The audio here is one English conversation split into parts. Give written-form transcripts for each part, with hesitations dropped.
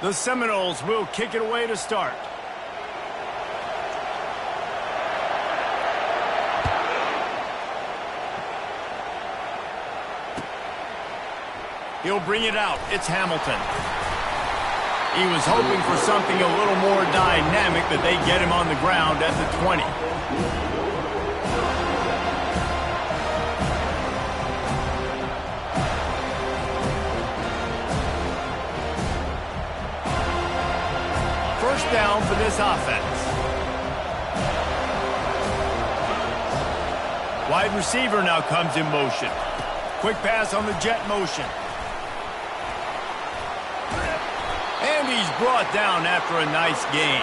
The Seminoles will kick it away to start. He'll bring it out. It's Hamilton. He was hoping for something a little more dynamic, but they get him on the ground at the 20. First down for this offense. Wide receiver now comes in motion. Quick pass on the jet motion. And he's brought down after a nice gain.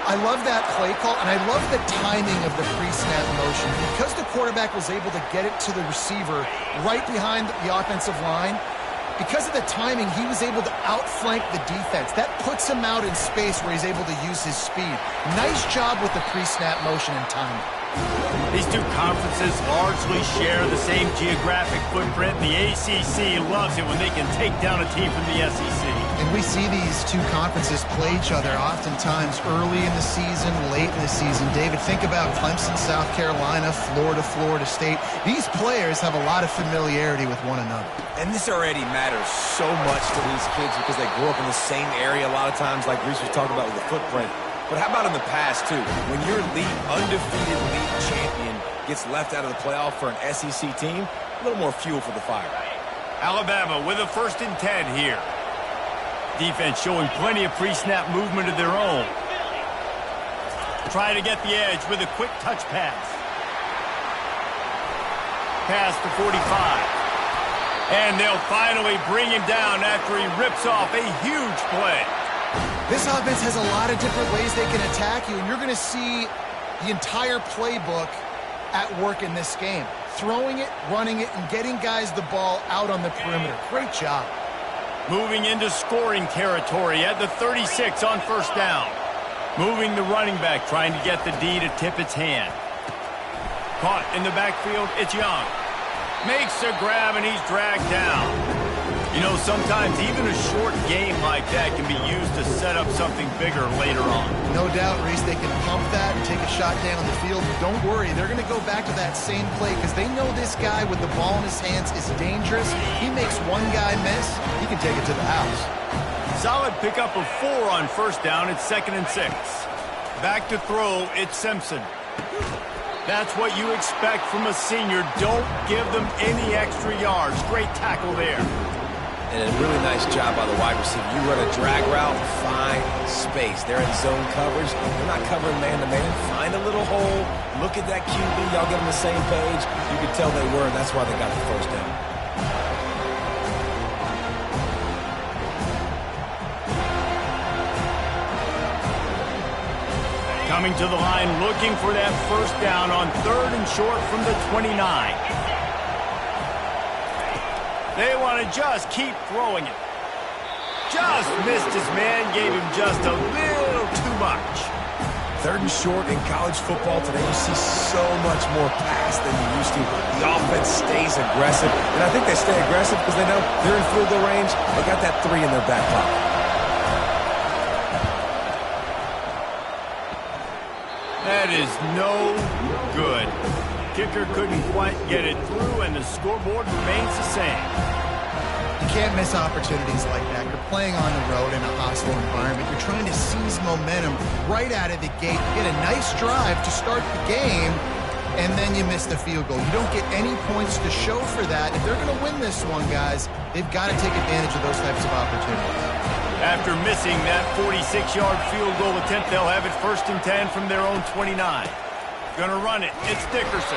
I love that play call, and I love the timing of the pre-snap motion. Because the quarterback was able to get it to the receiver right behind the offensive line, because of the timing, he was able to outflank the defense. That puts him out in space where he's able to use his speed. Nice job with the pre-snap motion and timing. These two conferences largely share the same geographic footprint. The ACC loves it when they can take down a team from the SEC. And we see these two conferences play each other oftentimes early in the season, late in the season. David, think about Clemson, South Carolina, Florida, Florida State. These players have a lot of familiarity with one another. And this already matters so much to these kids because they grew up in the same area a lot of times, like Reese was talking about with the footprint. But how about in the past, too? When your undefeated league champion gets left out of the playoff for an SEC team, a little more fuel for the fire. Alabama with a 1st and 10 here. Defense showing plenty of pre-snap movement of their own. Try to get the edge with a quick touch pass. Pass to 45. And they'll finally bring him down after he rips off a huge play. This offense has a lot of different ways they can attack you, and you're going to see the entire playbook at work in this game. Throwing it, running it, and getting guys the ball out on the perimeter. Great job. Moving into scoring territory at the 36 on 1st down. Moving the running back, trying to get the D to tip its hand. Caught in the backfield, it's Young. Makes a grab, and he's dragged down. You know, sometimes even a short game like that can be used to set up something bigger later on. No doubt, Reese, they can pump that and take a shot down the field. And don't worry, they're going to go back to that same play because they know this guy with the ball in his hands is dangerous. He makes one guy miss, he can take it to the house. Solid pickup of 4 on 1st down. It's 2nd and 6. Back to throw, it's Simpson. That's what you expect from a senior. Don't give them any extra yards. Great tackle there. And a really nice job by the wide receiver. You run a drag route, find space. They're in zone coverage. They're not covering man-to-man. Find a little hole. Look at that QB. Y'all get on the same page. You could tell they were, and that's why they got the 1st down. Coming to the line, looking for that 1st down on 3rd and short from the 29. They want to just keep throwing it. Just missed his man, gave him just a little too much. 3rd and short in college football today, you see so much more pass than you used to. The offense stays aggressive, and I think they stay aggressive because they know they're in field goal range. They got that 3 in their back pocket. That is no good. Kicker couldn't quite get it through, and the scoreboard remains the same. You can't miss opportunities like that. You're playing on the road in a hostile environment. You're trying to seize momentum right out of the gate. You get a nice drive to start the game, and then you miss the field goal. You don't get any points to show for that. If they're going to win this one, guys, they've got to take advantage of those types of opportunities. After missing that 46-yard field goal attempt, they'll have it 1st and 10 from their own 29. Gonna run it. It's Dickerson.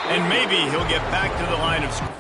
And maybe he'll get back to the line of scrimmage.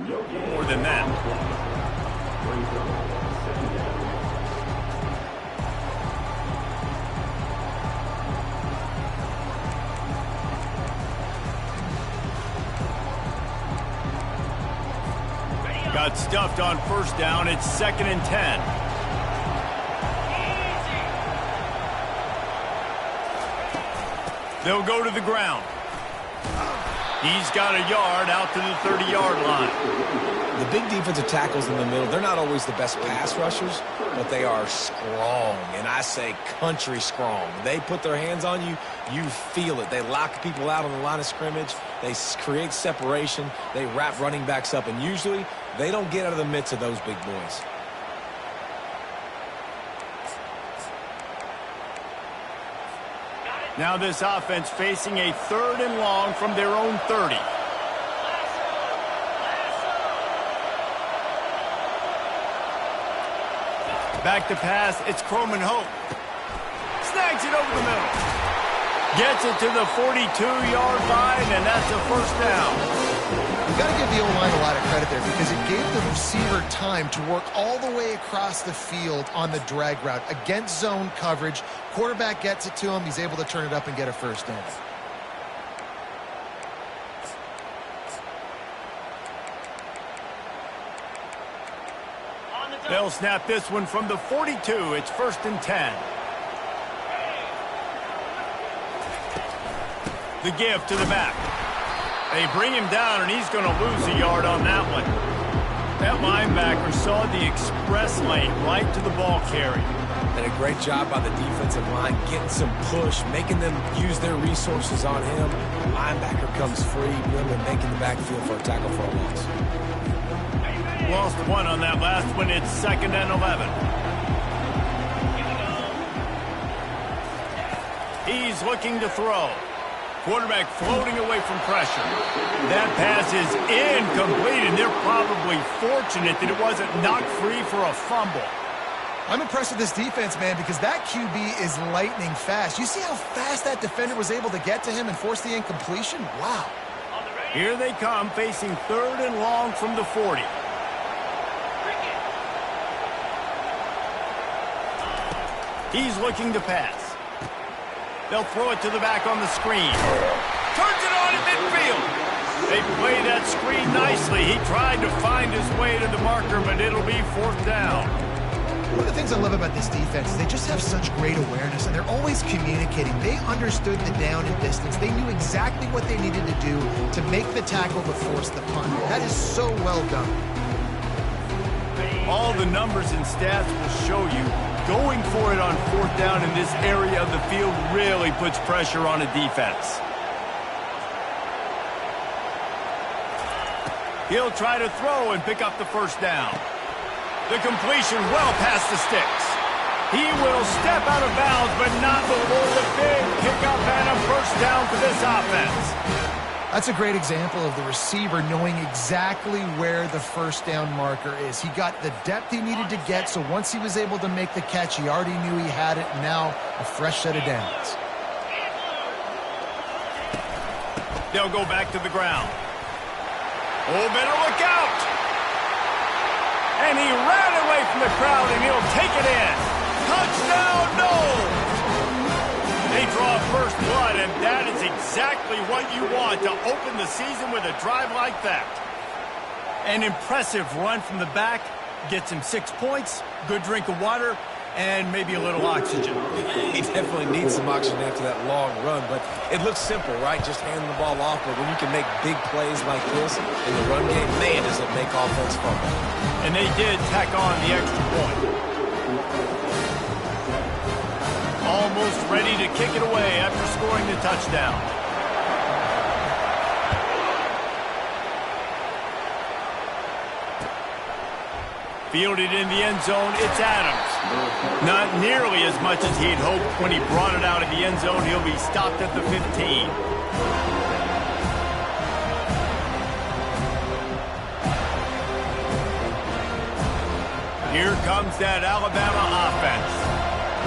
More than that. Got stuffed on first down. It's 2nd and 10. They'll go to the ground. He's got a yard out to the 30-yard line. The big defensive tackles in the middle, they're not always the best pass rushers, but they are strong, and I say country strong. They put their hands on you, you feel it. They lock people out on the line of scrimmage. They create separation. They wrap running backs up, and usually they don't get out of the midst of those big boys. Now this offense facing a 3rd and long from their own 30. Back to pass, it's Croman Hope. Snags it over the middle. Gets it to the 42-yard line, and that's a 1st down. You've got to give the O-line a lot of credit there because it gave the receiver time to work all the way across the field on the drag route. Against zone coverage, quarterback gets it to him. He's able to turn it up and get a 1st down. They'll snap this one from the 42. It's 1st and 10. The give to the back. They bring him down, and he's going to lose a yard on that one. That linebacker saw the express lane right to the ball carrier. Did a great job by the defensive line, getting some push, making them use their resources on him. Linebacker comes free, really making the backfield for a tackle for a loss. Lost one on that last one. It's 2nd and 11. He's looking to throw. Quarterback floating away from pressure. That pass is incomplete, and they're probably fortunate that it wasn't knocked free for a fumble. I'm impressed with this defense, man, because that QB is lightning fast. You see how fast that defender was able to get to him and force the incompletion? Wow. Here they come, facing 3rd and long from the 40. He's looking to pass. They'll throw it to the back on the screen. Turns it on at midfield. They play that screen nicely. He tried to find his way to the marker, but it'll be 4th down. One of the things I love about this defense is they just have such great awareness, and they're always communicating. They understood the down and distance. They knew exactly what they needed to do to make the tackle to force the punt. That is so well done. All the numbers and stats will show you going for it on 4th down in this area of the field really puts pressure on a defense. He'll try to throw and pick up the 1st down. The completion well past the sticks. He will step out of bounds, but not before the big pickup and a 1st down for this offense. That's a great example of the receiver knowing exactly where the 1st down marker is. He got the depth he needed to get, so once he was able to make the catch, he already knew he had it. Now a fresh set of downs. They'll go back to the ground. Oh, better look out! And he ran away from the crowd, and he'll take it in. Touchdown, no! They draw first blood, and that is exactly what you want to open the season with a drive like that. An impressive run from the back. Gets him 6 points, good drink of water, and maybe a little oxygen. He definitely needs some oxygen after that long run, but it looks simple, right? Just handing the ball off, but when you can make big plays like this in the run game, man, does it make offense fun. And they did tack on the extra point. Almost ready to kick it away after scoring the touchdown. Fielded in the end zone, it's Adams. Not nearly as much as he'd hoped when he brought it out of the end zone. He'll be stopped at the 15. Here comes that Alabama offense.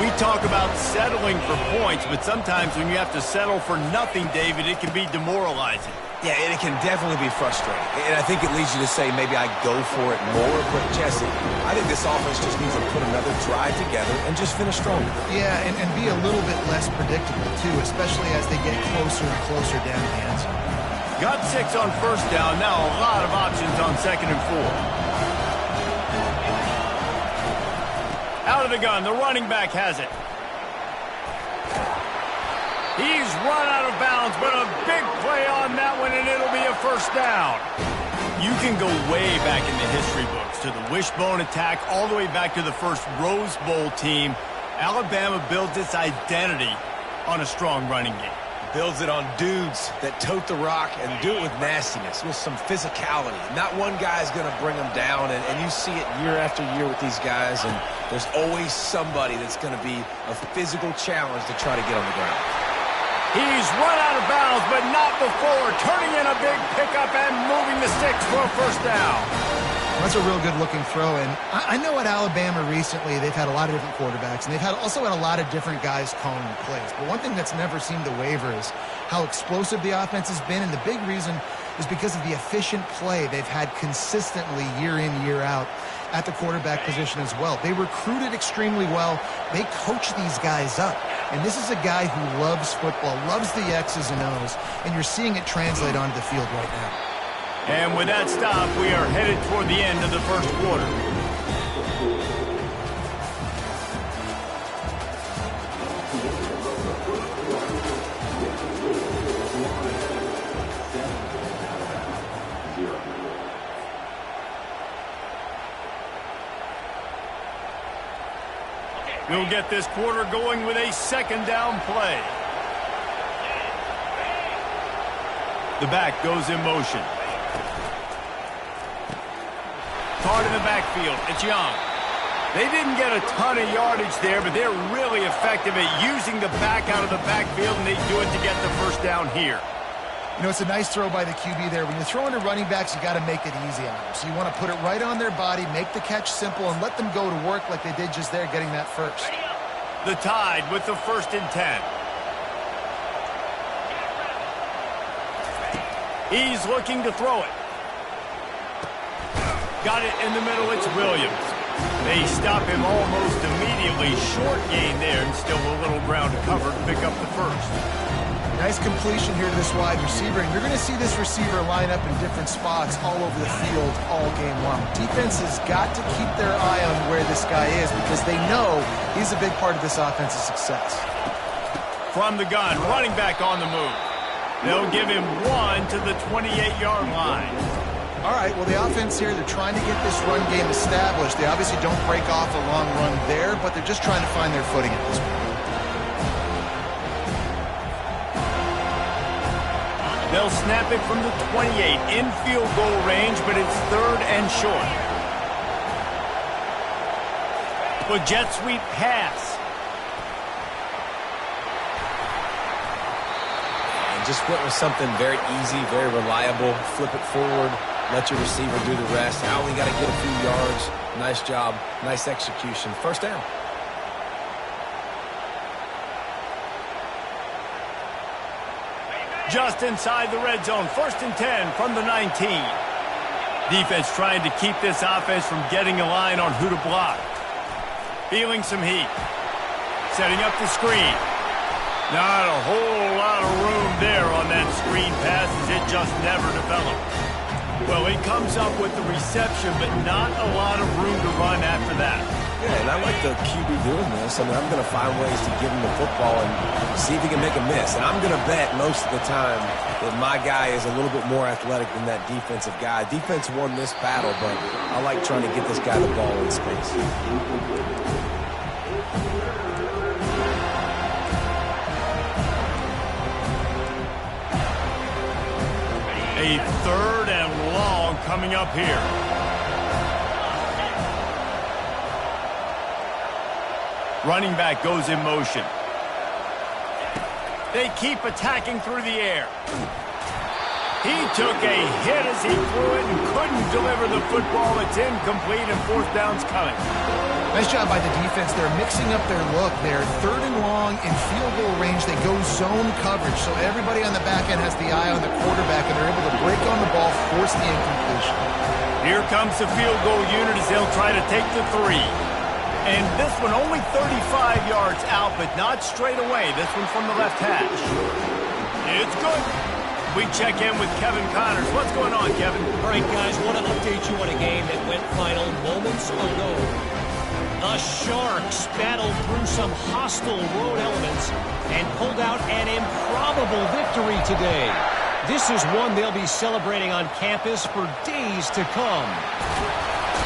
We talk about settling for points, but sometimes when you have to settle for nothing, David, it can be demoralizing. Yeah, and it can definitely be frustrating. And I think it leads you to say maybe I go for it more. But, Jesse, I think this offense just needs to put another drive together and just finish stronger. Yeah, and be a little bit less predictable, too, especially as they get closer and closer down the end zone. Got 6 on first down. Now a lot of options on 2nd and 4. Out of the gun. The running back has it. He's run out of bounds, but a big play on that one, and it'll be a first down. You can go way back in the history books to the wishbone attack, all the way back to the first Rose Bowl team. Alabama builds its identity on a strong running game. Builds it on dudes that tote the rock and do it with nastiness, with some physicality. Not one guy's going to bring them down, and you see it year after year with these guys, and there's always somebody that's going to be a physical challenge to try to get on the ground. He's run out of bounds, but not before turning in a big pickup and moving the sticks for a first down. That's a real good-looking throw, and I know at Alabama recently they've had a lot of different quarterbacks, and they've also had a lot of different guys calling the plays. But one thing that's never seemed to waver is how explosive the offense has been, and the big reason is because of the efficient play they've had consistently year in, year out at the quarterback position as well. They recruited extremely well. They coach these guys up. And this is a guy who loves football, loves the X's and O's, and you're seeing it translate onto the field right now. And with that stop, we are headed toward the end of the first quarter. We'll get this quarter going with a 2nd down play. The back goes in motion. Caught in the backfield. It's Young. They didn't get a ton of yardage there, but they're really effective at using the back out of the backfield, and they do it to get the first down here. You know, it's a nice throw by the QB there. When you're throwing to running backs, you got to make it easy on them. So you want to put it right on their body, make the catch simple, and let them go to work like they did just there, getting that first. The Tide with the 1st and 10. He's looking to throw it. Got it in the middle. It's Williams. They stop him almost immediately. Short gain there, and still a little ground to cover to pick up the first. Nice completion here to this wide receiver, and you're going to see this receiver line up in different spots all over the field all game long. Defense has got to keep their eye on where this guy is because they know he's a big part of this offense's success. From the gun, running back on the move. They'll give him 1 to the 28-yard line. All right, well, the offense here, they're trying to get this run game established. They obviously don't break off a long run there, but they're just trying to find their footing at this point. They'll snap it from the 28 in field goal range, but it's 3rd and short. The jet sweep pass. And just went with something very easy, very reliable. Flip it forward. Let your receiver do the rest. I only got to get a few yards. Nice job. Nice execution. First down. Just inside the red zone. 1st and 10 from the 19. Defense trying to keep this offense from getting a line on who to block. Feeling some heat. Setting up the screen. Not a whole lot of room there on that screen pass as it just never developed. Well, he comes up with the reception, but not a lot of room to run after that. Yeah, and I like the QB doing this. I mean, I'm going to find ways to give him the football and see if he can make a miss. And I'm going to bet most of the time that my guy is a little bit more athletic than that defensive guy. Defense won this battle, but I like trying to get this guy the ball in space. A 3rd and long coming up here. Running back goes in motion. They keep attacking through the air. He took a hit as he threw it and couldn't deliver the football. It's incomplete and fourth down's coming. Nice job by the defense. They're mixing up their look. They're third and long in field goal range. They go zone coverage. So everybody on the back end has the eye on the quarterback, and they're able to break on the ball, force the incompletion. Here comes the field goal unit as they'll try to take the 3. And this one only 35 yards out, but not straight away. This one from the left hash. It's good. We check in with Kevin Connors. What's going on, Kevin? All right, guys, want to update you on a game that went final moments ago. The Sharks battled through some hostile road elements and pulled out an improbable victory today. This is one they'll be celebrating on campus for days to come.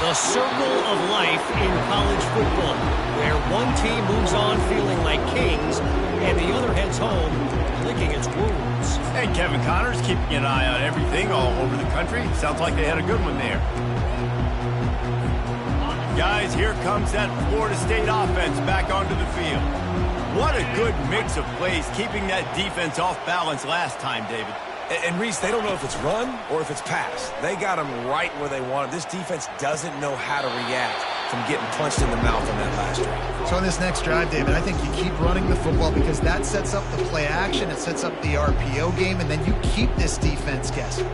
The circle of life in college football, where one team moves on feeling like kings and the other heads home licking its wounds. And Kevin Connors keeping an eye on everything all over the country. Sounds like they had a good one there. Guys, here comes that Florida State offense back onto the field. What a good mix of plays, keeping that defense off balance last time, David. And Reese, they don't know if it's run or if it's pass. They got them right where they want it. This defense doesn't know how to react from getting punched in the mouth on that last drive. So on this next drive, David, I think you keep running the football because that sets up the play action, it sets up the RPO game, and then you keep this defense guessing.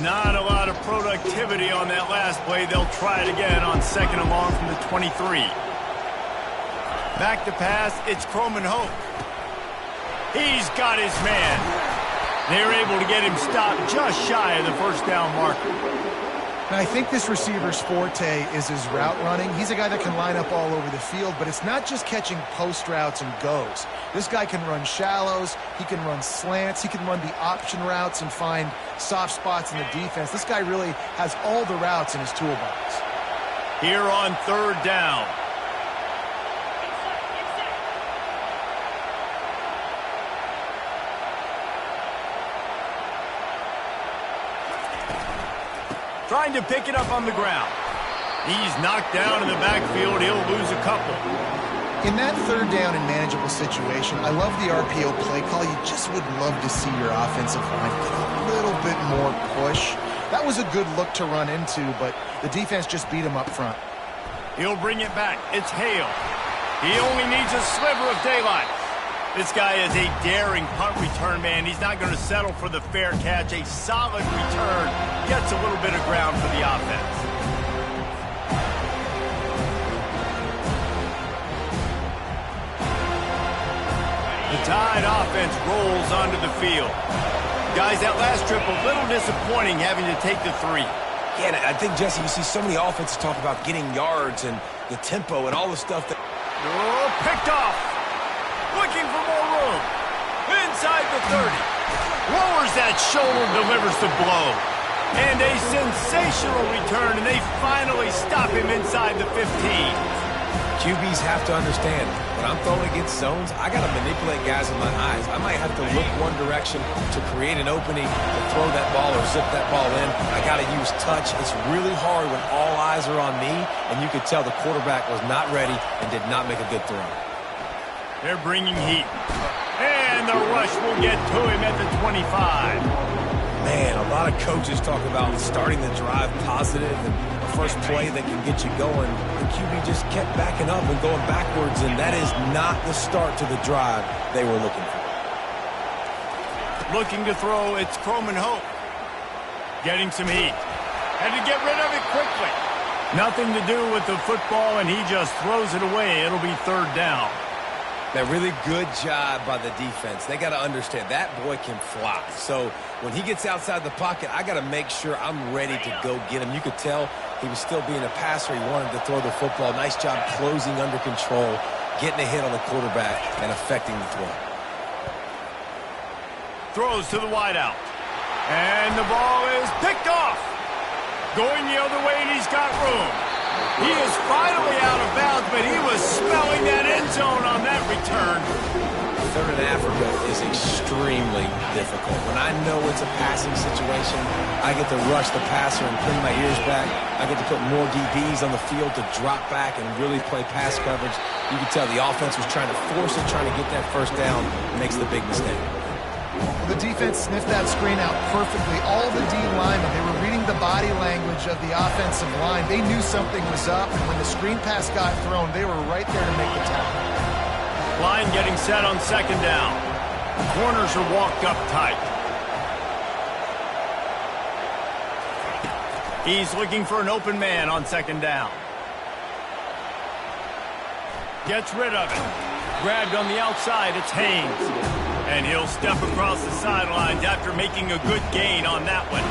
Not a lot of productivity on that last play. They'll try it again on second and long from the 23. Back to pass, it's Croman Hope. He's got his man. They're able to get him stopped just shy of the first down marker. And I think this receiver's forte is his route running. He's a guy that can line up all over the field, but it's not just catching post routes and goes. This guy can run shallows, he can run slants, he can run the option routes and find soft spots in the defense. This guy really has all the routes in his toolbox. Here on third down. Trying to pick it up on the ground. He's knocked down in the backfield. He'll lose a couple. In that third down and manageable situation, I love the RPO play call. You just would love to see your offensive line get a little bit more push. That was a good look to run into, but the defense just beat him up front. He'll bring it back. It's Hale. He only needs a sliver of daylight. This guy is a daring punt return man. He's not going to settle for the fair catch. A solid return gets a little bit of ground for the offense. The Tide offense rolls onto the field. Guys, that last trip a little disappointing having to take the 3. Yeah, and I think, Jesse, you see so many offenses talk about getting yards and the tempo and all the stuff that... Oh, picked off. Looking for more room. Inside the 30. Lowers that shoulder, delivers the blow. And a sensational return, and they finally stop him inside the 15. QBs have to understand, when I'm throwing against zones, I got to manipulate guys with my eyes. I might have to look one direction to create an opening to throw that ball or zip that ball in. I got to use touch. It's really hard when all eyes are on me, and you could tell the quarterback was not ready and did not make a good throw. They're bringing heat. And the rush will get to him at the 25. Man, a lot of coaches talk about starting the drive positive and the first play that can get you going. The QB just kept backing up and going backwards, and that is not the start to the drive they were looking for. Looking to throw, it's Croman Hope. Getting some heat. Had to get rid of it quickly. Nothing to do with the football, and he just throws it away. It'll be third down. That really good job by the defense. They got to understand that boy can fly. So when he gets outside the pocket, I got to make sure I'm ready to go get him. You could tell he was still being a passer. He wanted to throw the football. Nice job closing under control, getting a hit on the quarterback, and affecting the throw. Throws to the wideout. And the ball is picked off. Going the other way, and he's got room. He is finally out of bounds, but he was smelling that end zone on that return. 3rd and Africa is extremely difficult. When I know it's a passing situation, I get to rush the passer and bring my ears back. I get to put more DBs on the field to drop back and really play pass coverage. You can tell the offense was trying to force it, trying to get that first down, and makes the big mistake. Well, the defense sniffed that screen out perfectly. All the D linemen, they were reading the body language of the offensive line. They knew something was up, and when the screen pass got thrown, they were right there to make the tackle. Line getting set on second down. Corners are walked up tight. He's looking for an open man on second down. Gets rid of it. Grabbed on the outside, it's Haynes. And he'll step across the sidelines after making a good gain on that one.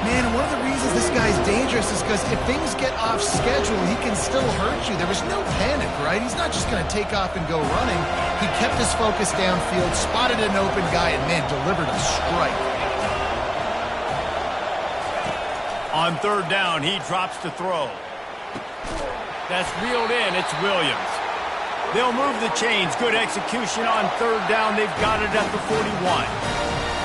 Man, one of the reasons this guy's dangerous is because if things get off schedule, he can still hurt you. There was no panic, right? He's not just going to take off and go running. He kept his focus downfield, spotted an open guy, and, man, delivered a strike. On third down, he drops to throw. That's reeled in. It's Williams. They'll move the chains. Good execution on third down. They've got it at the 41.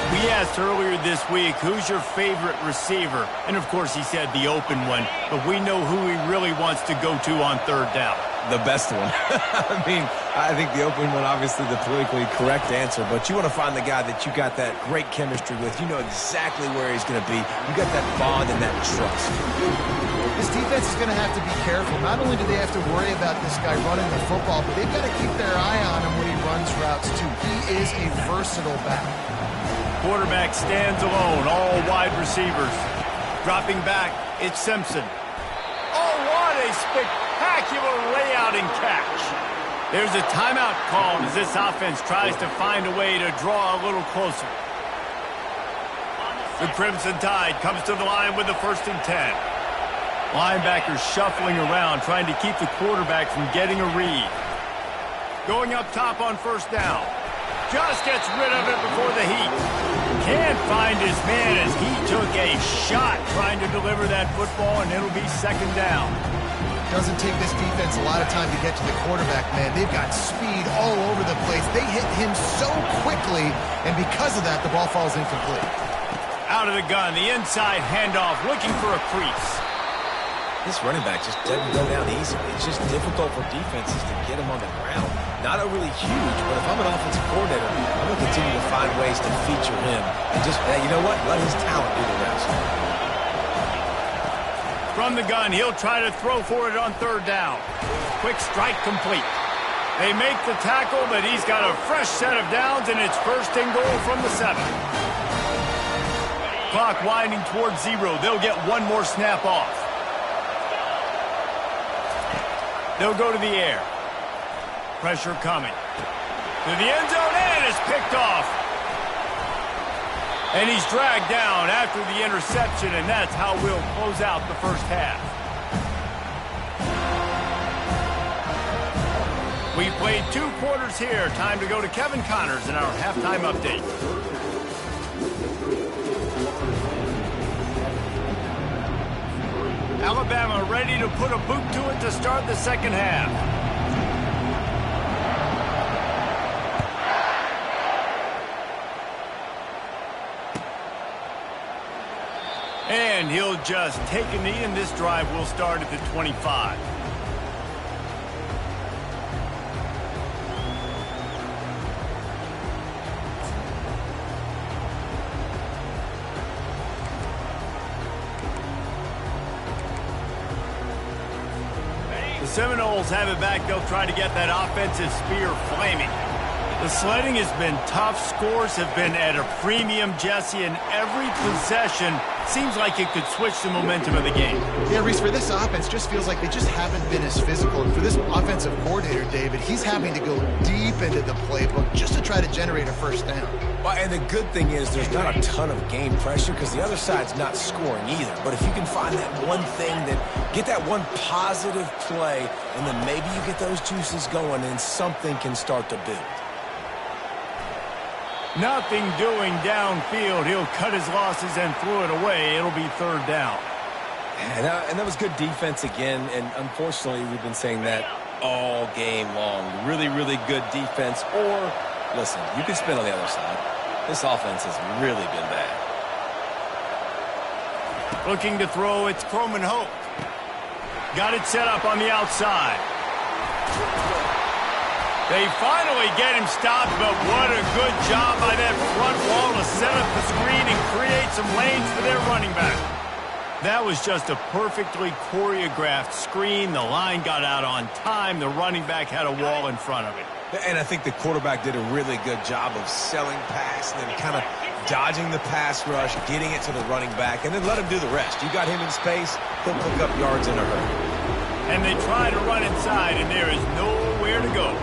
We asked earlier this week, who's your favorite receiver? And, of course, he said the open one. But we know who he really wants to go to on third down. The best one. I think the open one, obviously the politically correct answer, but you want to find the guy that you got that great chemistry with. You know exactly where he's going to be. You got that bond and that trust. This defense is going to have to be careful. Not only do they have to worry about this guy running the football, but they've got to keep their eye on him when he runs routes, too. He is a versatile back. Quarterback stands alone, all wide receivers. Dropping back, it's Simpson. Oh, what a spectacular layout and catch. There's a timeout called as this offense tries to find a way to draw a little closer. The Crimson Tide comes to the line with the 1st and 10. Linebackers shuffling around, trying to keep the quarterback from getting a read. Going up top on first down. Just gets rid of it before the heat. Can't find his man as he took a shot trying to deliver that football, and it'll be second down. Doesn't take this defense a lot of time to get to the quarterback, man. They've got speed all over the place. They hit him so quickly, and because of that, the ball falls incomplete. Out of the gun, the inside handoff, looking for a crease. This running back just doesn't go down easily. It's just difficult for defenses to get him on the ground. Not a really huge, but if I'm an offensive coordinator, I'm going to continue to find ways to feature him. And just, hey, you know what? Let his talent do the rest. From the gun, he'll try to throw for it on third down. Quick strike complete. They make the tackle, but he's got a fresh set of downs, and it's 1st and goal from the 7. Clock winding towards 0. They'll get one more snap off. They'll go to the air. Pressure coming. To the end zone, and it's picked off. And he's dragged down after the interception, and that's how we'll close out the first half. We played 2 quarters here. Time to go to Kevin Connors in our halftime update. Alabama ready to put a boot to it to start the second half. And he'll just take a knee, and this drive will start at the 25. The Seminoles have it back. They'll try to get that offensive spear flaming. The sledding has been tough. Scores have been at a premium, Jesse, and every possession seems like it could switch the momentum of the game. Yeah, Reese, for this offense, just feels like they just haven't been as physical. And for this offensive coordinator, David, he's having to go deep into the playbook just to try to generate a first down. Well, and the good thing is there's not a ton of game pressure because the other side's not scoring either. But if you can find that one thing, that get that one positive play, and then maybe you get those juices going and something can start to build. Nothing doing downfield. He'll cut his losses and throw it away. It'll be third down. And that was good defense again, and unfortunately we've been saying that all game long. Really, really good defense, or Listen, you can spin on the other side. This offense has really been bad. Looking to throw, it's Croman Hope. Got it set up on the outside. They finally get him stopped, but what a good job by that front wall to set up the screen and create some lanes for their running back. That was just a perfectly choreographed screen. The line got out on time. The running back had a wall in front of it. And I think the quarterback did a really good job of selling pass and then kind of dodging the pass rush, getting it to the running back, and then let him do the rest. You got him in space, he'll pick up yards in a hurry. And they try to run inside, and there is nowhere to go.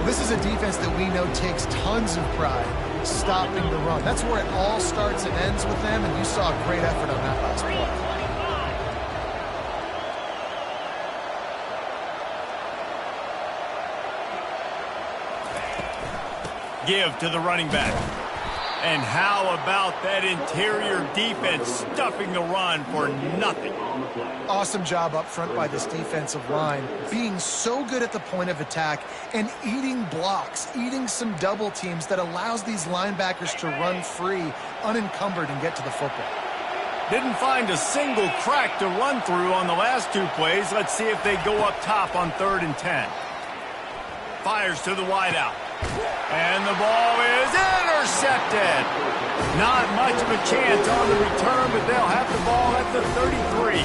This is a defense that we know takes tons of pride stopping the run. That's where it all starts and ends with them, and you saw a great effort on that last play. Give to the running back. And how about that interior defense stuffing the run for nothing? Awesome job up front by this defensive line, being so good at the point of attack and eating blocks, eating some double teams that allows these linebackers to run free, unencumbered, and get to the football. Didn't find a single crack to run through on the last two plays. Let's see if they go up top on 3rd and 10. Fires to the wideout. And the ball is intercepted. Not much of a chance on the return, but they'll have the ball at the 33.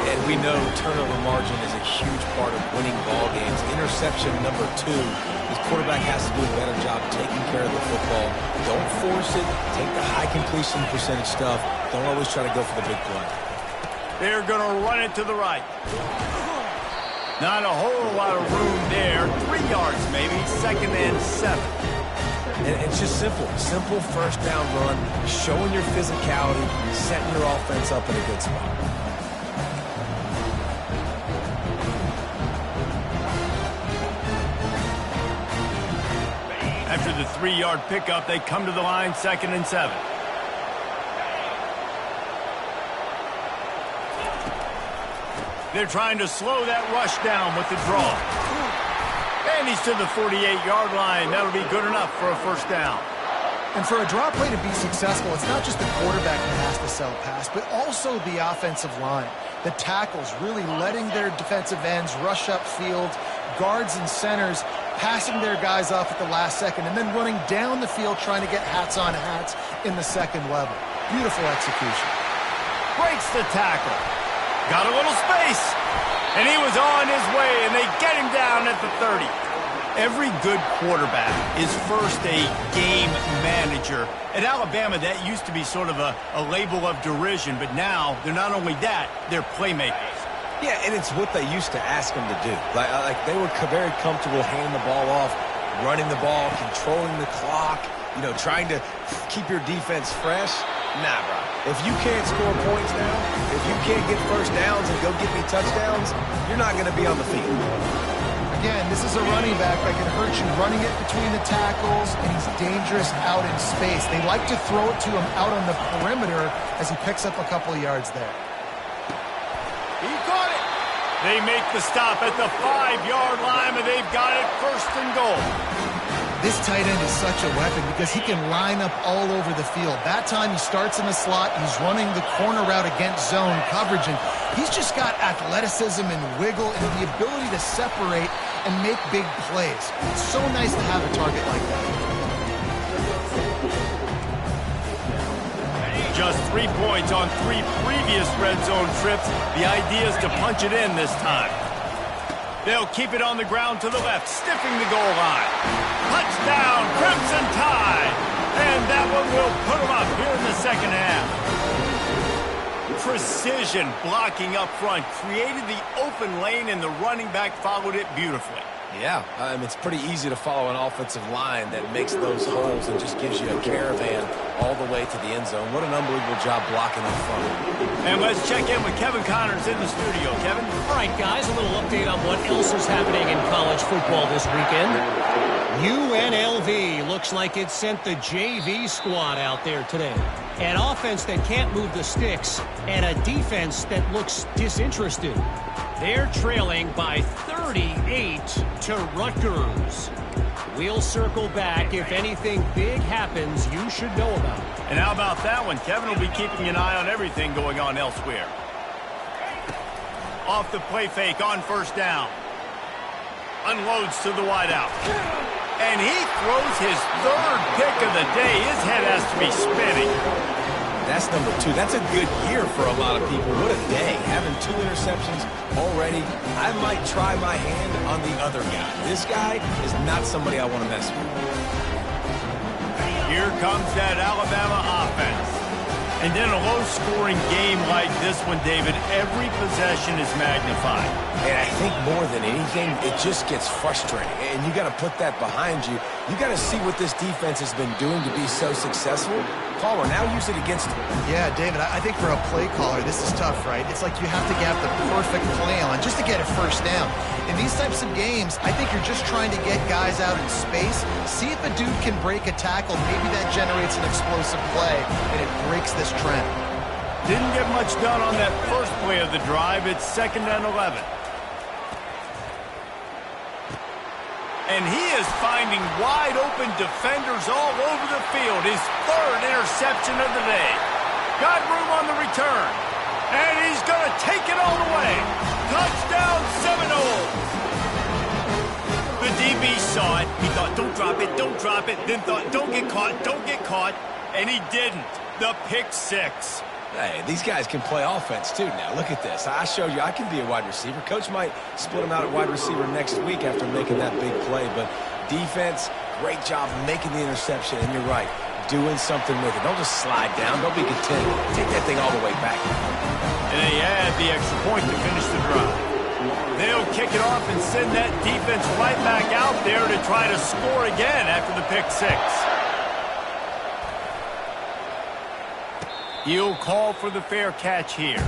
And we know turnover margin is a huge part of winning ball games. Interception number 2. This quarterback has to do a better job taking care of the football. Don't force it. Take the high completion percentage stuff. Don't always try to go for the big play. They're going to run it to the right. Not a whole lot of room there. 3 yards maybe, 2nd and 7. And it's just simple. Simple first down run, showing your physicality, setting your offense up in a good spot. After the 3-yard pickup, they come to the line, 2nd and 7. They're trying to slow that rush down with the draw. And he's to the 48-yard line. That'll be good enough for a first down. And for a draw play to be successful, it's not just the quarterback that has to sell pass, but also the offensive line. The tackles really letting their defensive ends rush upfield, guards and centers passing their guys off at the last second, and then running down the field trying to get hats on hats in the second level. Beautiful execution. Breaks the tackle. Got a little space. And he was on his way, and they get him down at the 30. Every good quarterback is first a game manager. At Alabama, that used to be sort of a label of derision, but now they're not only that, they're playmakers. Yeah, and it's what they used to ask them to do. Like they were very comfortable handing the ball off, running the ball, controlling the clock, trying to keep your defense fresh. Nah, bro. If you can't score points now, if you can't get first downs and go get me touchdowns, you're not going to be on the field. Again, this is a running back that can hurt you running it between the tackles, and he's dangerous out in space. They like to throw it to him out on the perimeter as he picks up a couple of yards there. He caught it. They make the stop at the 5-yard line, and they've got it 1st and goal. This tight end is such a weapon because he can line up all over the field. That time he starts in the slot, he's running the corner route against zone coverage, and he's just got athleticism and wiggle and the ability to separate and make big plays. It's so nice to have a target like that. Just 3 points on 3 previous red zone trips. The idea is to punch it in this time. They'll keep it on the ground to the left, stiffing the goal line. Touchdown, Crimson Tide! And that one will put them up here in the second half. Precision blocking up front created the open lane, and the running back followed it beautifully. Yeah, it's pretty easy to follow an offensive line that makes those holes and just gives you a caravan all the way to the end zone. What an unbelievable job blocking up front. And let's check in with Kevin Connors in the studio. Kevin? All right, guys, a little update on what else is happening in college football this weekend. UNLV looks like it sent the JV squad out there today. An offense that can't move the sticks and a defense that looks disinterested. They're trailing by 38 to Rutgers. We'll circle back if anything big happens you should know about. And how about that one? Kevin will be keeping an eye on everything going on elsewhere. Off the play fake on first down. Unloads to the wideout. And he throws his third pick of the day. His head has to be spinning. That's number 2. That's a good year for a lot of people. What a day. Having 2 interceptions already. I might try my hand on the other guy. This guy is not somebody I want to mess with. Here comes that Alabama offense. And in a low-scoring game like this one, David, every possession is magnified. And I think more than anything, it just gets frustrating. And you got to put that behind you. You got to see what this defense has been doing to be so successful. Caller, now use it against him. Yeah, David, I think for a play caller, this is tough, right? It's like you have to have the perfect play on just to get a first down. In these types of games, I think you're just trying to get guys out in space, see if a dude can break a tackle. Maybe that generates an explosive play, and it breaks this trend. Didn't get much done on that first play of the drive. It's 2nd and 11. And he is finding wide-open defenders all over the field. His 3rd interception of the day. Got room on the return. And he's going to take it all the way. Touchdown Seminoles. The DB saw it. He thought, don't drop it, don't drop it. Then thought, don't get caught, don't get caught. And he didn't. The pick 6. Hey, these guys can play offense, too, now. Look at this. I showed you I can be a wide receiver. Coach might split him out at wide receiver next week after making that big play. But defense, great job making the interception. And you're right, doing something with it. Don't just slide down. Don't be content. Take that thing all the way back. And they add the extra point to finish the drive. They'll kick it off and send that defense right back out there to try to score again after the pick 6. He'll call for the fair catch here. The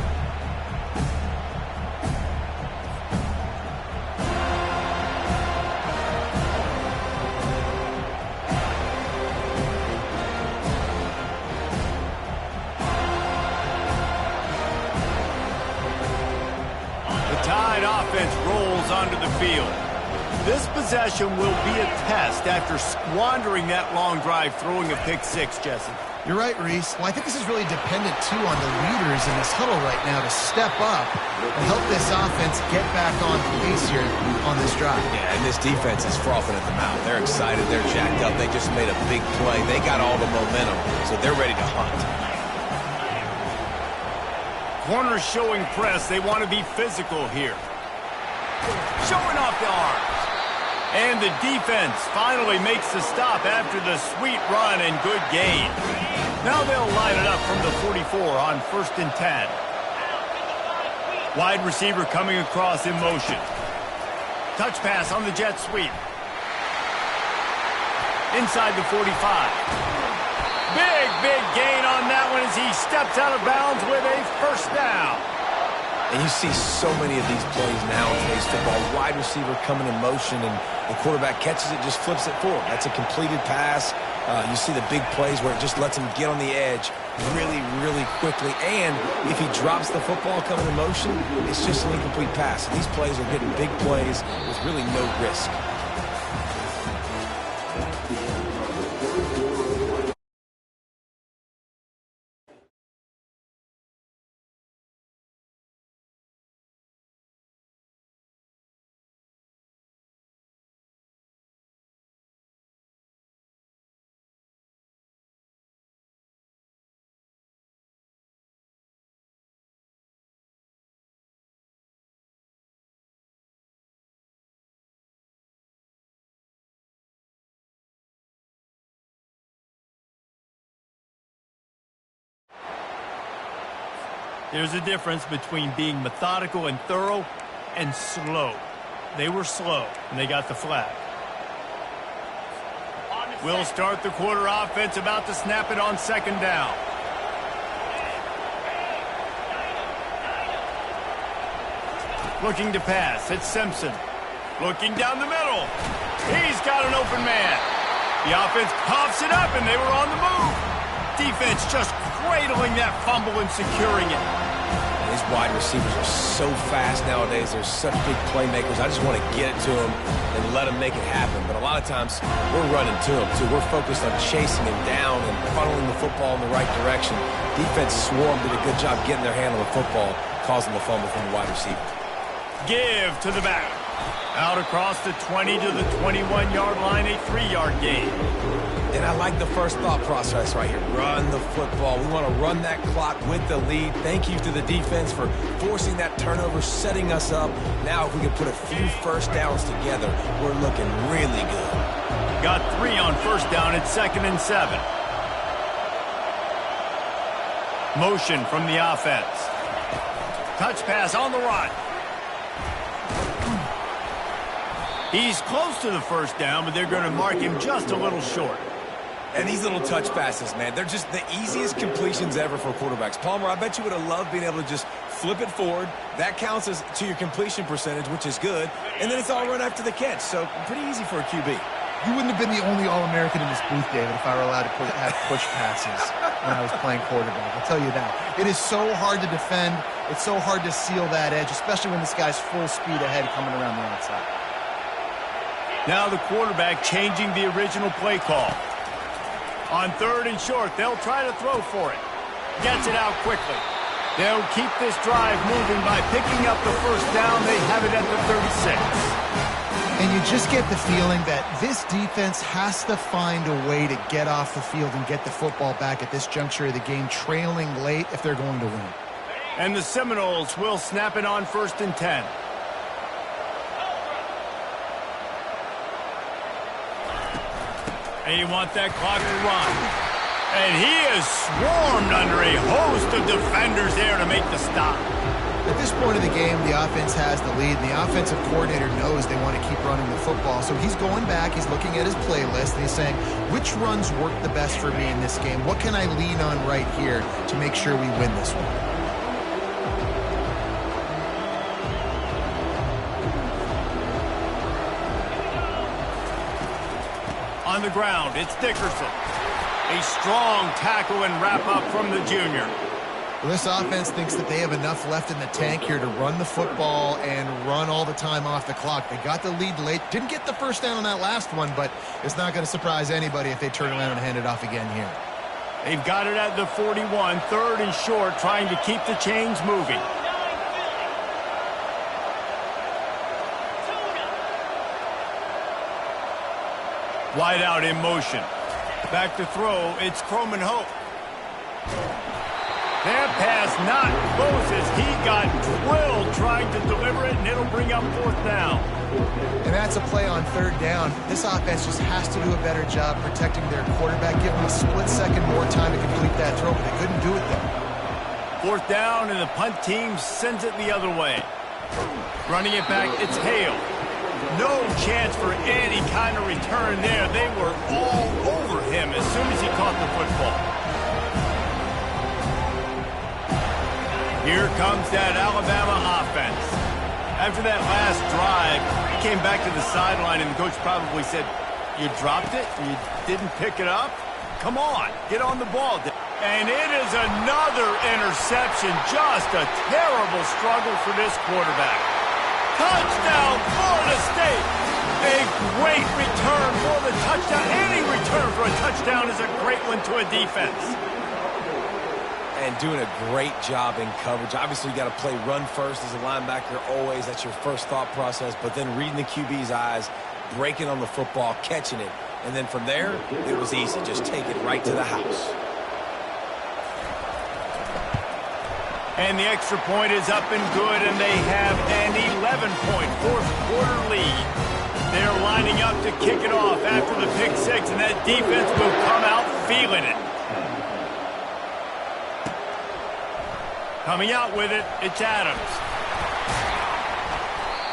Tide offense rolls onto the field. This possession will be a test after squandering that long drive throwing a pick 6, Jesse. You're right, Reese. Well, I think this is really dependent, too, on the leaders in this huddle right now to step up and help this offense get back on pace here on this drive. Yeah, and this defense is frothing at the mouth. They're excited. They're jacked up. They just made a big play. They got all the momentum, so they're ready to hunt. Corners showing press. They want to be physical here. Showing off the arms. And the defense finally makes the stop after the sweet run and good gain. Now they'll line it up from the 44 on 1st and 10. Wide receiver coming across in motion. Touch pass on the jet sweep. Inside the 45. Big gain on that one as he steps out of bounds with a first down. And you see so many of these plays now in today's football. Wide receiver coming in motion, and the quarterback catches it, just flips it forward. That's a completed pass. You see the big plays where it just lets him get on the edge really quickly. And if he drops the football coming in motion, it's just an incomplete pass. These plays are getting big plays with really no risk. There's a difference between being methodical and thorough and slow. They were slow, and they got the flag. We'll start the quarter offense, about to snap it on 2nd down. Looking to pass. It's Simpson. Looking down the middle. He's got an open man. The offense coughs it up, and they were on the move. Defense just cradling that fumble and securing it. These wide receivers are so fast nowadays. They're such big playmakers. I just want to get it to them and let them make it happen. But a lot of times, we're running to them, too. We're focused on chasing him down and funneling the football in the right direction. Defense swarm did a good job getting their hand on the football, causing the fumble from the wide receiver. Give to the back. Out across the 20 to the 21-yard line, a 3-yard gain. And I like the first thought process right here. Run the football. We want to run that clock with the lead. Thank you to the defense for forcing that turnover, setting us up. Now if we can put a few first downs together, we're looking really good. Got 3 on first down. It's 2nd and 7. Motion from the offense. Touch pass on the run. He's close to the first down, but they're going to mark him just a little short. And these little touch passes, man, they're just the easiest completions ever for quarterbacks. Palmer, I bet you would have loved being able to just flip it forward. That counts as to your completion percentage, which is good. And then it's all run after the catch, so pretty easy for a QB. You wouldn't have been the only All-American in this booth, David, if I were allowed to have push passes when I was playing quarterback. I'll tell you that. It is so hard to defend. It's so hard to seal that edge, especially when this guy's full speed ahead coming around the outside. Now the quarterback changing the original play call. On 3rd and short, they'll try to throw for it. Gets it out quickly. They'll keep this drive moving by picking up the first down. They have it at the 36. And you just get the feeling that this defense has to find a way to get off the field and get the football back at this juncture of the game, trailing late if they're going to win. And the Seminoles will snap it on 1st and 10. And you want that clock to run. And he is swarmed under a host of defenders there to make the stop. At this point of the game, the offense has the lead, and the offensive coordinator knows they want to keep running the football. So he's going back, he's looking at his playlist, and he's saying, which runs work the best for me in this game? What can I lean on right here to make sure we win this one? On the ground, it's Dickerson. A strong tackle and wrap-up from the junior. Well, this offense thinks that they have enough left in the tank here to run the football and run all the time off the clock. They got the lead late. Didn't get the first down on that last one, but it's not going to surprise anybody if they turn around and hand it off again here. They've got it at the 41, 3rd and short, trying to keep the chains moving. Wide out in motion. Back to throw, it's Croman Hope. That pass not close as he got drilled trying to deliver it, and it'll bring up 4th down. And that's a play on 3rd down. This offense just has to do a better job protecting their quarterback, give them a split second more time to complete that throw, but they couldn't do it there. 4th down, and the punt team sends it the other way. Running it back, it's Hale. No chance for any kind of return there. They were all over him as soon as he caught the football. Here comes that Alabama offense. After that last drive, he came back to the sideline, and the coach probably said, you dropped it? You didn't pick it up? Come on, get on the ball. And it is another interception. Just a terrible struggle for this quarterback. Touchdown, Florida State. A great return for the touchdown. Any return for a touchdown is a great one to a defense. And doing a great job in coverage. Obviously, you got to play run first as a linebacker always. That's your first thought process. But then reading the QB's eyes, breaking on the football, catching it. And then from there, it was easy. Just take it right to the house. And the extra point is up and good, and they have an 11-point fourth-quarter lead. They're lining up to kick it off after the pick six, and that defense will come out feeling it. Coming out with it, it's Adams.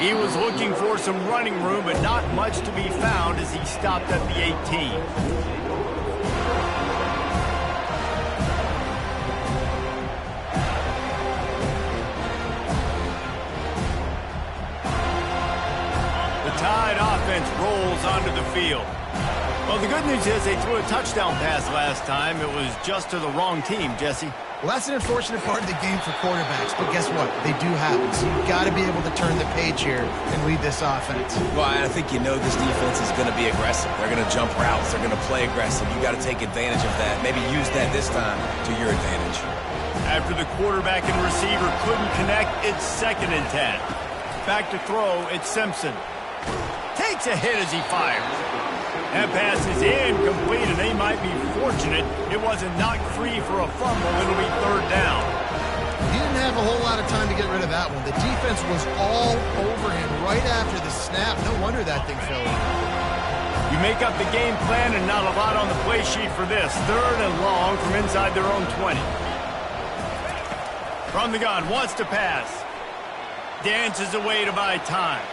He was looking for some running room, but not much to be found as he stopped at the 18. Tide offense rolls onto the field. Well, the good news is they threw a touchdown pass last time. It was just to the wrong team, Jesse. Well, that's an unfortunate part of the game for quarterbacks, but guess what? They do happen. So you've got to be able to turn the page here and lead this offense. Well, I think you know this defense is going to be aggressive. They're going to jump routes. They're going to play aggressive. You got to take advantage of that. Maybe use that this time to your advantage. After the quarterback and receiver couldn't connect, it's 2nd and 10. Back to throw, it's Simpson. Takes a hit as he fires. That pass is incomplete, and they might be fortunate it wasn't knocked free for a fumble. It'll be 3rd down. He didn't have a whole lot of time to get rid of that one. The defense was all over him right after the snap. No wonder that thing fell in. You make up the game plan and not a lot on the play sheet for this. 3rd and long from inside their own 20. From the gun, wants to pass. Dances away to buy time.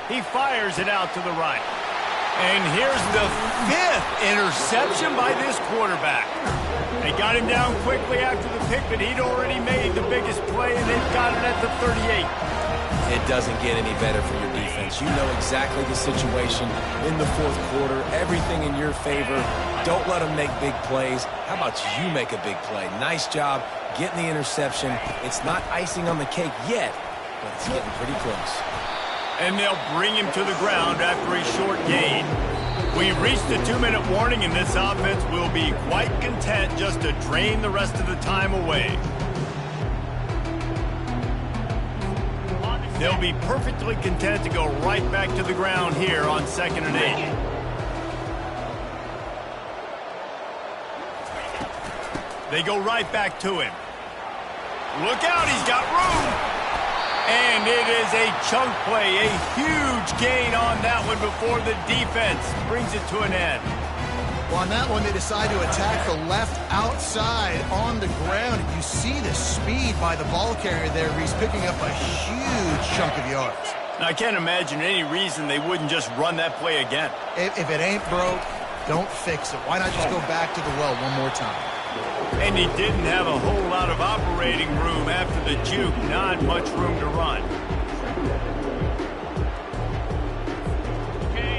He fires it out to the right. And here's the 5th interception by this quarterback. They got him down quickly after the pick, but he'd already made the biggest play, and they've got it at the 38. It doesn't get any better for your defense. You know exactly the situation in the 4th quarter. Everything in your favor. Don't let them make big plays. How about you make a big play? Nice job getting the interception. It's not icing on the cake yet, but it's getting pretty close. And they'll bring him to the ground after a short gain. We've reached the 2-minute warning, and this offense will be quite content just to drain the rest of the time away. They'll be perfectly content to go right back to the ground here on 2nd and 8. They go right back to him. Look out, he's got room. And it is a chunk play, a huge gain on that one before the defense brings it to an end. Well, on that one, they decide to attack the left outside on the ground. And you see the speed by the ball carrier there. He's picking up a huge chunk of yards. Now, I can't imagine any reason they wouldn't just run that play again. If it ain't broke, don't fix it. Why not just go back to the well one more time? And he didn't have a whole lot of operating room after the juke. Not much room to run.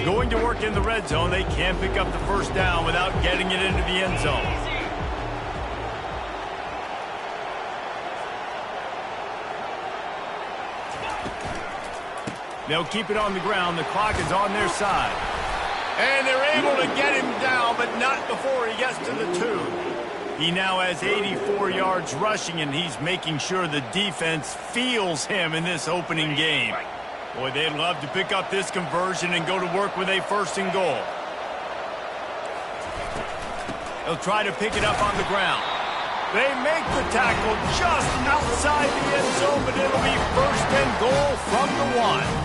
Going to work in the red zone, they can't pick up the 1st down without getting it into the end zone. They'll keep it on the ground. The clock is on their side. And they're able to get him down, but not before he gets to the 2. He now has 84 yards rushing, and he's making sure the defense feels him in this opening game. Boy, they'd love to pick up this conversion and go to work with a 1st and goal. They'll try to pick it up on the ground. They make the tackle just outside the end zone, but it'll be 1st and goal from the 1.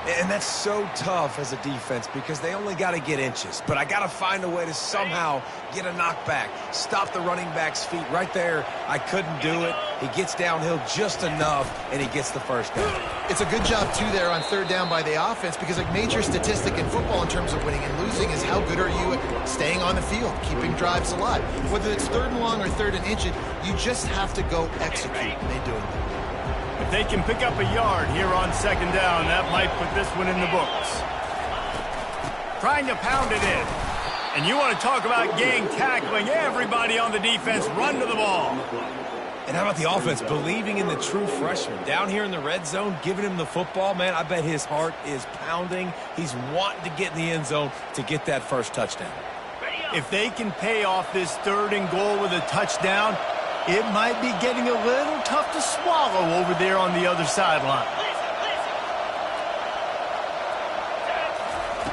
And that's so tough as a defense because they only got to get inches. But I got to find a way to somehow get a knockback. Stop the running back's feet right there. I couldn't do it. He gets downhill just enough, and he gets the 1st down. It's a good job, too, there on 3rd down by the offense because a major statistic in football in terms of winning and losing is how good are you at staying on the field, keeping drives alive. Whether it's 3rd and long or 3rd and inches, you just have to go execute, and they do it. If they can pick up a yard here on 2nd down, that might put this one in the books. Trying to pound it in. And you want to talk about gang tackling. Everybody on the defense run to the ball. And how about the offense believing in the true freshman? Down here in the red zone, giving him the football, man, I bet his heart is pounding. He's wanting to get in the end zone to get that 1st touchdown. If they can pay off this 3rd and goal with a touchdown, it might be getting a little tough to swallow over there on the other sideline.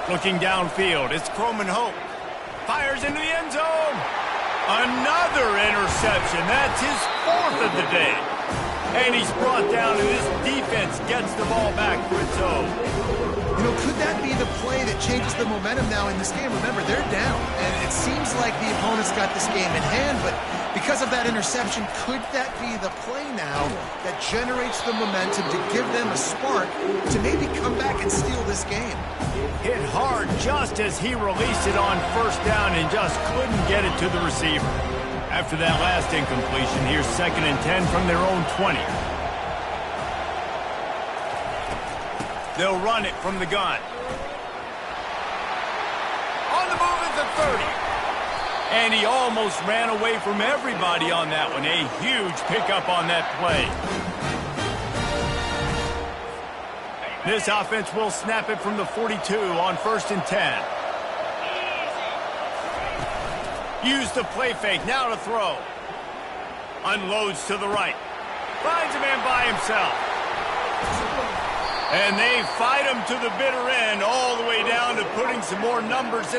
Looking downfield, it's Croman Hope. Fires into the end zone. Another interception. That's his 4th of the day. And he's brought down, and this defense gets the ball back for its own. You know, could that be the play that changes the momentum now in this game? Remember, they're down, and it seems like the opponent's got this game in hand, but because of that interception, could that be the play now that generates the momentum to give them a spark to maybe come back and steal this game? Hit hard just as he released it on 1st down and just couldn't get it to the receiver. After that last incompletion, here's 2nd and 10 from their own 20. They'll run it from the gun. On the move at the 30. And he almost ran away from everybody on that one. A huge pickup on that play. This offense will snap it from the 42 on 1st and 10. Use the play fake. Now to throw. Unloads to the right. Finds a man by himself. And they fight him to the bitter end all the way down to putting some more numbers in.